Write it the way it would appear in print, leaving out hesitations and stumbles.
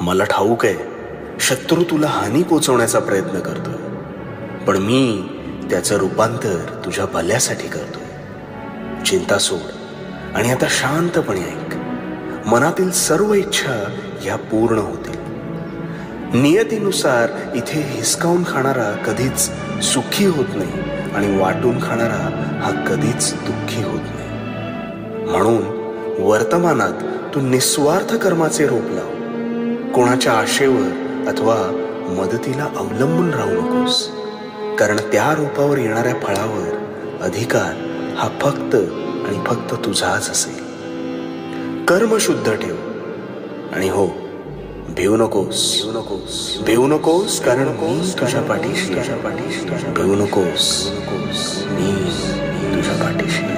मला ठाऊक आहे शत्रू तुला हानी पोचवण्याचा प्रयत्न करतोय, पण मी त्याचं रूपांतर तुझ्या भल्यासाठी करतोय. चिंता सोड आणि आता शांतपणे ऐक. मनातील सर्व इच्छा ह्या पूर्ण होतील. नियतीनुसार इथे हिसकावून खाणारा कधीच सुखी होत नाही आणि वाटून खाणारा हा कधीच दुःखी होत नाही. म्हणून वर्तमानात तू निस्वार्थ कर्माचे रोप लाव. कोणाच्या आशेवर अथवा मदतीला अवलंबून राहू नकोस, कारण त्या रोपावर येणाऱ्या फळावर अधिकार हा फक्त आणि फक्त तुझाच असेल. कर्म शुद्ध ठेव आणि हो, भिवू नकोस कारण मी तुझ्या पाठीशी. भिवू नकोस, मी तुझ्या पाठीशी.